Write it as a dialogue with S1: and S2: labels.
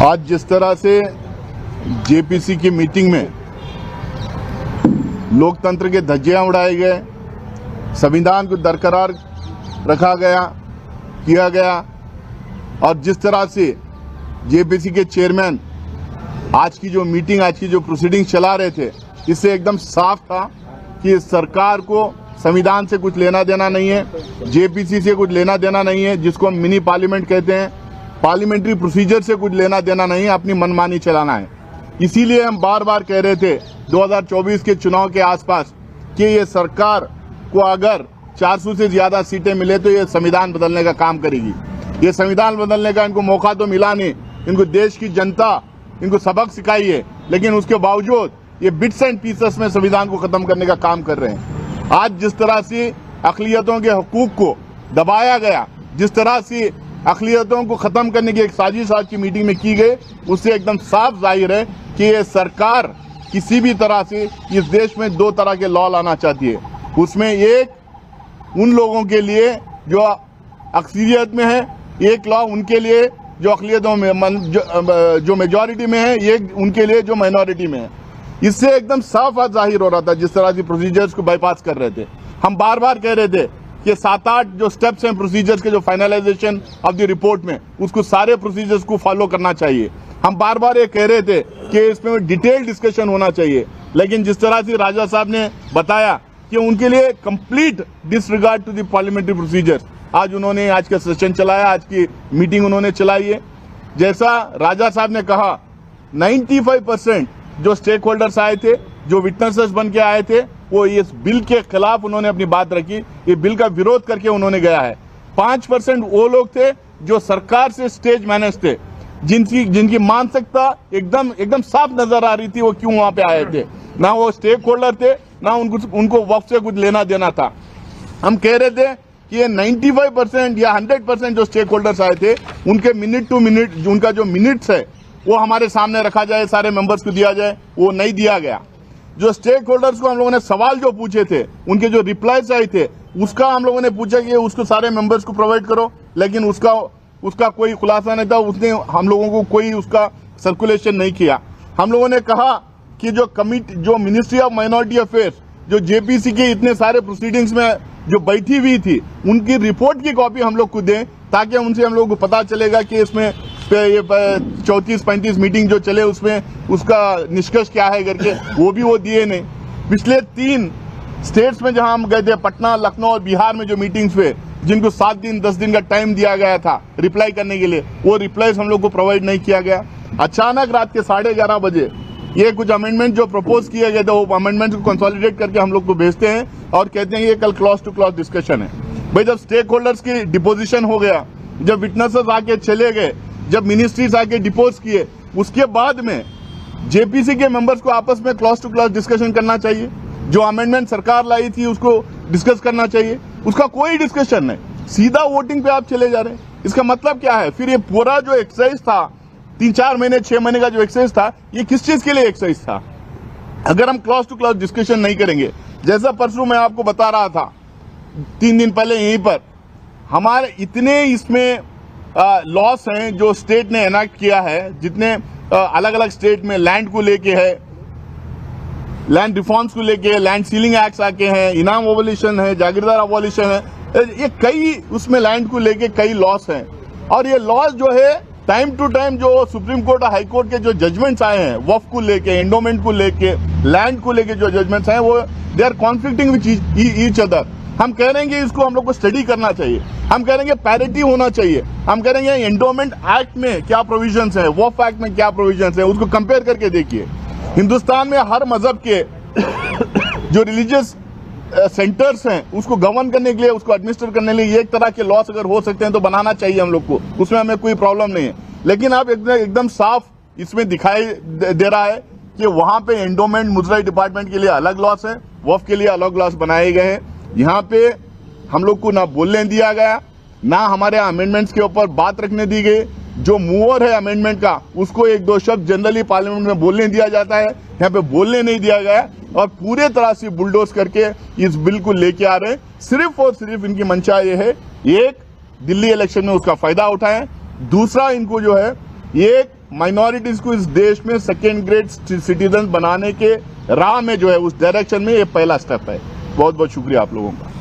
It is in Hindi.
S1: आज जिस तरह से जेपीसी की मीटिंग में लोकतंत्र के धज्जियां उड़ाए गए, संविधान को बरकरार रखा गया किया गया और जिस तरह से जेपीसी के चेयरमैन आज की जो मीटिंग, आज की जो प्रोसीडिंग चला रहे थे, इससे एकदम साफ था कि सरकार को संविधान से कुछ लेना देना नहीं है, जेपीसी से कुछ लेना देना नहीं है, जिसको हम मिनी पार्लियामेंट कहते हैं, पार्लियामेंट्री प्रोसीजर से कुछ लेना देना नहीं है, अपनी मनमानी चलाना है। इसीलिए हम बार बार कह रहे थे 2024 के चुनाव के आसपास कि ये सरकार को अगर 400 से ज्यादा सीटें मिले तो ये संविधान बदलने का काम करेगी। ये संविधान बदलने का इनको मौका तो मिला नहीं, इनको देश की जनता इनको सबक सिखाई है, लेकिन उसके बावजूद ये बिट्स एंड पीसेस में संविधान को खत्म करने का काम कर रहे हैं। आज जिस तरह से अक़लियतों के हकूक को दबाया गया, जिस तरह से अक़लियतों को खत्म करने की एक साजिश आज की मीटिंग में की गई, उससे एकदम साफ जाहिर है कि ये सरकार किसी भी तरह से इस देश में दो तरह के लॉ लाना चाहती है। उसमें एक उन लोगों के लिए जो अक्सरियत में है, एक लॉ उनके लिए जो अक़लियतों में जो मेजॉरिटी में है, ये उनके लिए जो माइनॉरिटी में है। इससे एकदम साफ जाहिर हो रहा था जिस तरह से प्रोसीजर्स को बाईपास कर रहे थे। हम बार बार कह रहे थे कि 7-8 जो स्टेप्स हैं प्रोसीजर्स के, जो फाइनलाइजेशन ऑफ द रिपोर्ट में, उसको सारे प्रोसीजर्स को फॉलो करना चाहिए। हम बार बार ये कह रहे थे कि इसमें डिटेल डिस्कशन होना चाहिए, लेकिन जिस तरह से राजा साहब ने बताया कि उनके लिए complete disregard to the parliamentary procedure, आज उन्होंने आज का सेशन चलाया, आज की मीटिंग उन्होंने चलाई है। जैसा राजा साहब ने कहा, 95% जो स्टेक होल्डर्स आए थे, जो विटनेसेस बन के आए थे, वो इस बिल के खिलाफ उन्होंने अपनी बात रखी, ये बिल का विरोध करके उन्होंने गया है। 5% वो लोग थे जो सरकार से स्टेज मैनेज थे, जिनकी मानसिकता एकदम साफ नजर आ रही थी वो क्यों वहां पे आए थे। ना वो स्टेक होल्डर थे, ना उनको वक्त से कुछ लेना देना था। हम कह रहे थे कि ये 95% या 100% जो स्टेक होल्डर्स आए थे, उनके मिनट टू मिनट उनका जो मिनट्स है वो हमारे सामने रखा जाए, सारे मेंबर्स को दिया जाए, वो नहीं दिया गया। जो स्टेक होल्डर्स को हम लोगों ने सवाल जो पूछे थे, उनके जो रिप्लाईज आए थे, उसका हम लोगों ने पूछा कि उसको सारे मेंबर्स को प्रोवाइड करो, लेकिन उसका कोई खुलासा नहीं था। उसने हम लोगों को कोई उसका सर्कुलेशन नहीं किया। हम लोगों ने कहा कि जो मिनिस्ट्री ऑफ माइनॉरिटी अफेयर्स, जो जेपीसी के इतने सारे प्रोसीडिंग्स में जो बैठी हुई थी, उनकी रिपोर्ट की कॉपी हम लोग को दें, ताकि उनसे हम लोग को पता चलेगा कि इसमें ये 34-35 मीटिंग जो चले उसमें उसका निष्कर्ष क्या है करके, वो दिए नहीं। पिछले 3 स्टेट्स में जहां हम गए थे, पटना, लखनऊ और बिहार में जो मीटिंग्स हुए, जिनको 7 दिन 10 दिन का टाइम दिया गया था रिप्लाई करने के लिए, वो रिप्लाईज हम लोग को प्रोवाइड नहीं किया गया। अचानक रात के 11:30 बजे ये कुछ अमेंडमेंट जो प्रपोज किए गए थे, वो अमेंडमेंट को कंसोलिडेट करके हम लोग को भेजते हैं और कहते हैं ये कल क्लॉज टू क्लॉज डिस्कशन है। भाई, जब स्टेक होल्डर्स की डिपोजिशन हो गया, जब विटनेसेस आके चले गए, जब मिनिस्ट्रीज आके डिपोज किए, उसके बाद में जेपीसी के मेंबर्स को आपस में क्लॉज टू क्लॉज डिस्कशन करना चाहिए। जो अमेंडमेंट सरकार लाई थी उसको डिस्कस करना चाहिए, उसका कोई डिस्कशन नहीं, सीधा वोटिंग पे आप चले जा रहे हैं। इसका मतलब क्या है? फिर ये पूरा जो एक्सरसाइज था, 3-4 महीने 6 महीने का जो एक्सरसाइज था, ये किस चीज के लिए एक्सरसाइज था? अगर हम क्लॉज टू क्लॉज डिस्कशन नहीं करेंगे, जैसा परसों मैं आपको बता रहा था 3 दिन पहले यहीं पर, हमारे इतने इसमें लॉस हैं जो स्टेट ने एनाक्ट किया है, जितने अलग अलग स्टेट में लैंड को लेके है, लैंड रिफॉर्म्स को लेके, लैंड सीलिंग एक्ट्स आके हैं, इनाम अबॉलिशन है, जागीरदार अबॉलिशन है, ये कई उसमें लैंड को लेके कई लॉस हैं। और ये लॉस जो है टाइम टू टाइम जो सुप्रीम कोर्ट और हाई कोर्ट के जो जजमेंट्स आए हैं, वक्फ को लेके, एंडोमेंट को लेके, लैंड को लेके जो जजमेंट्स आए, वो they are conflicting with each other. हम कह रहे हैं कि इसको हम लोग को स्टडी करना चाहिए, हम कह रहे हैं पैरिटी होना चाहिए, हम कह रहे हैं एंडोमेंट एक्ट में क्या प्रोविजंस है, वक्फ एक्ट में क्या प्रोविजंस है, उसको कंपेयर करके देखिए। हिंदुस्तान में हर मजहब के जो रिलीजियस सेंटर्स हैं, उसको गवर्न करने के लिए, उसको एडमिनिस्टर करने के लिए एक तरह के लॉस अगर हो सकते हैं तो बनाना चाहिए हम लोग को, उसमें हमें कोई प्रॉब्लम नहीं है। लेकिन आप एकदम साफ इसमें दिखाई दे रहा है कि वहां पे एंडोमेंट मुजराई डिपार्टमेंट के लिए अलग लॉस है, वक्फ के लिए अलग लॉस बनाए गए हैं। यहाँ पे हम लोग को ना बोलने दिया गया, ना हमारे अमेंडमेंट्स के ऊपर बात रखने दी गई। जो मूवर है अमेंडमेंट का, उसको 1-2 शब्द जनरली पार्लियामेंट में बोलने दिया जाता है, यहाँ पे बोलने नहीं दिया गया और पूरे तरह से बुलडोज करके इस बिल को लेके आ रहे हैं। सिर्फ और सिर्फ इनकी मंशा ये है, एक, दिल्ली इलेक्शन में उसका फायदा उठाएं, दूसरा इनको जो है ये माइनॉरिटीज को इस देश में सेकेंड ग्रेड सिटीजन बनाने के राह में जो है उस डायरेक्शन में ये पहला स्टेप है। बहुत बहुत शुक्रिया आप लोगों का।